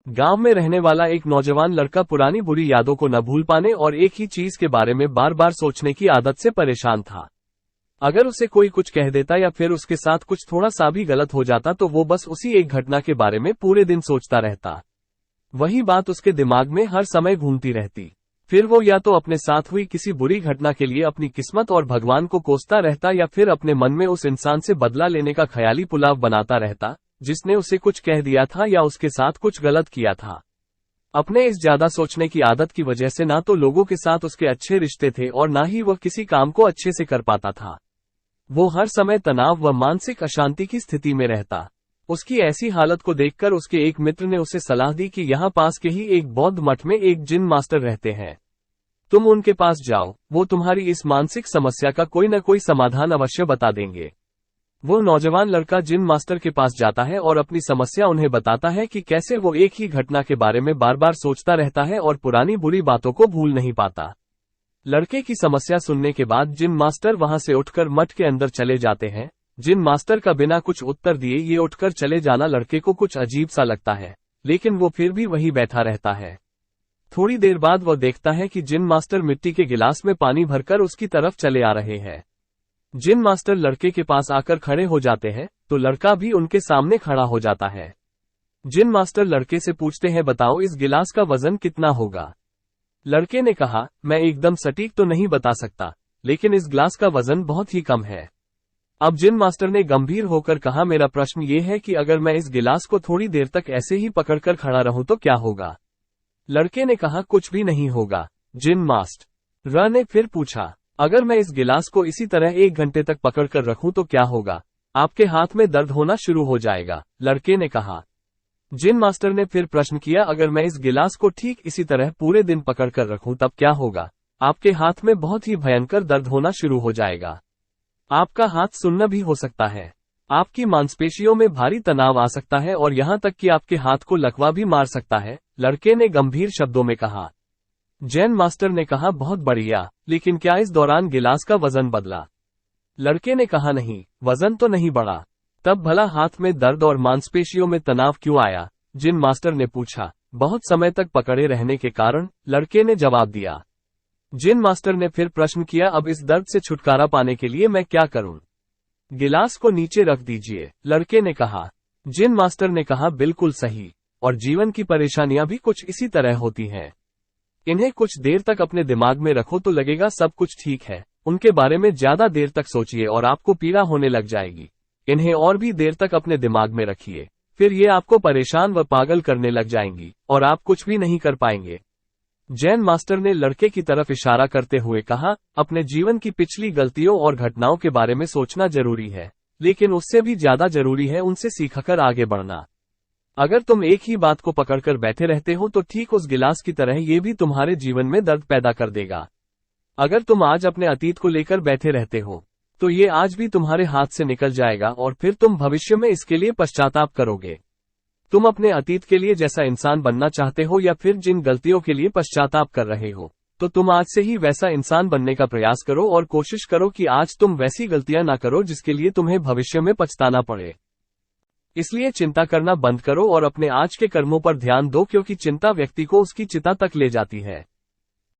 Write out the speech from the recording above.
गांव में रहने वाला एक नौजवान लड़का पुरानी बुरी यादों को न भूल पाने और एक ही चीज के बारे में बार बार सोचने की आदत से परेशान था। अगर उसे कोई कुछ कह देता या फिर उसके साथ कुछ थोड़ा सा भी गलत हो जाता तो वो बस उसी एक घटना के बारे में पूरे दिन सोचता रहता। वही बात उसके दिमाग में हर समय घूमती रहती। फिर वो या तो अपने साथ हुई किसी बुरी घटना के लिए अपनी किस्मत और भगवान को कोसता रहता या फिर अपने मन में उस इंसान से बदला लेने का ख्याली पुलाव बनाता रहता जिसने उसे कुछ कह दिया था या उसके साथ कुछ गलत किया था। अपने इस ज्यादा सोचने की आदत की वजह से ना तो लोगों के साथ उसके अच्छे रिश्ते थे और ना ही वह किसी काम को अच्छे से कर पाता था। वो हर समय तनाव व मानसिक अशांति की स्थिति में रहता। उसकी ऐसी हालत को देखकर उसके एक मित्र ने उसे सलाह दी कि यहाँ पास के ही एक बौद्ध मठ में एक जिन मास्टर रहते हैं, तुम उनके पास जाओ, वो तुम्हारी इस मानसिक समस्या का कोई न कोई समाधान अवश्य बता देंगे। वो नौजवान लड़का जिन मास्टर के पास जाता है और अपनी समस्या उन्हें बताता है कि कैसे वो एक ही घटना के बारे में बार बार सोचता रहता है और पुरानी बुरी बातों को भूल नहीं पाता। लड़के की समस्या सुनने के बाद जिन मास्टर वहां से उठकर मठ के अंदर चले जाते हैं। जिन मास्टर का बिना कुछ उत्तर दिए ये उठकर चले जाना लड़के को कुछ अजीब सा लगता है, लेकिन वो फिर भी वहीं बैठा रहता है। थोड़ी देर बाद वह देखता है कि जिन मास्टर मिट्टी के गिलास में पानी भरकर उसकी तरफ चले आ रहे हैं। जिन मास्टर लड़के के पास आकर खड़े हो जाते हैं तो लड़का भी उनके सामने खड़ा हो जाता है। जिन मास्टर लड़के से पूछते हैं, बताओ इस गिलास का वजन कितना होगा। लड़के ने कहा, मैं एकदम सटीक तो नहीं बता सकता, लेकिन इस गिलास का वजन बहुत ही कम है। अब जिन मास्टर ने गंभीर होकर कहा, मेरा प्रश्न ये है कि अगर मैं इस गिलास को थोड़ी देर तक ऐसे ही पकड़कर खड़ा रहूं तो क्या होगा। लड़के ने कहा, कुछ भी नहीं होगा। जिन मास्टर ने फिर पूछा, अगर मैं इस गिलास को इसी तरह 1 घंटे तक पकड़कर रखूं तो क्या होगा। आपके हाथ में दर्द होना शुरू हो जाएगा, लड़के ने कहा। जिन मास्टर ने फिर प्रश्न किया, अगर मैं इस गिलास को ठीक इसी तरह पूरे दिन पकड़कर रखूं तब क्या होगा। आपके हाथ में बहुत ही भयंकर दर्द होना शुरू हो जाएगा। आपका हाथ सुन्न भी हो सकता है। आपकी मांसपेशियों में भारी तनाव आ सकता है और यहाँ तक कि आपके हाथ को लकवा भी मार सकता है, लड़के ने गंभीर शब्दों में कहा। जैन मास्टर ने कहा, बहुत बढ़िया, लेकिन क्या इस दौरान गिलास का वजन बदला। लड़के ने कहा, नहीं, वजन तो नहीं बढ़ा। तब भला हाथ में दर्द और मांसपेशियों में तनाव क्यों आया। जिन मास्टर ने पूछा। बहुत समय तक पकड़े रहने के कारण, लड़के ने जवाब दिया। जिन मास्टर ने फिर प्रश्न किया, अब इस दर्द से छुटकारा पाने के लिए मैं क्या करूं। गिलास को नीचे रख दीजिए, लड़के ने कहा। जिन मास्टर ने कहा, बिल्कुल सही, और जीवन की परेशानियां भी कुछ इसी तरह होती हैं। इन्हें कुछ देर तक अपने दिमाग में रखो तो लगेगा सब कुछ ठीक है। उनके बारे में ज्यादा देर तक सोचिए और आपको पीड़ा होने लग जाएगी। इन्हें और भी देर तक अपने दिमाग में रखिए, फिर ये आपको परेशान व पागल करने लग जाएंगी और आप कुछ भी नहीं कर पाएंगे। जैन मास्टर ने लड़के की तरफ इशारा करते हुए कहा, अपने जीवन की पिछली गलतियों और घटनाओं के बारे में सोचना जरूरी है, लेकिन उससे भी ज्यादा जरूरी है उनसे सीखकर आगे बढ़ना। अगर तुम एक ही बात को पकड़कर बैठे रहते हो तो ठीक उस गिलास की तरह ये भी तुम्हारे जीवन में दर्द पैदा कर देगा। अगर तुम आज अपने अतीत को लेकर बैठे रहते हो तो ये आज भी तुम्हारे हाथ से निकल जाएगा और फिर तुम भविष्य में इसके लिए पश्चाताप करोगे। तुम अपने अतीत के लिए जैसा इंसान बनना चाहते हो या फिर जिन गलतियों के लिए पश्चाताप कर रहे हो, तो तुम आज से ही वैसा इंसान बनने का प्रयास करो और कोशिश करो कि आज तुम वैसी गलतियां ना करो जिसके लिए तुम्हें भविष्य में पछताना पड़े। इसलिए चिंता करना बंद करो और अपने आज के कर्मों पर ध्यान दो, क्योंकि चिंता व्यक्ति को उसकी चिता तक ले जाती है।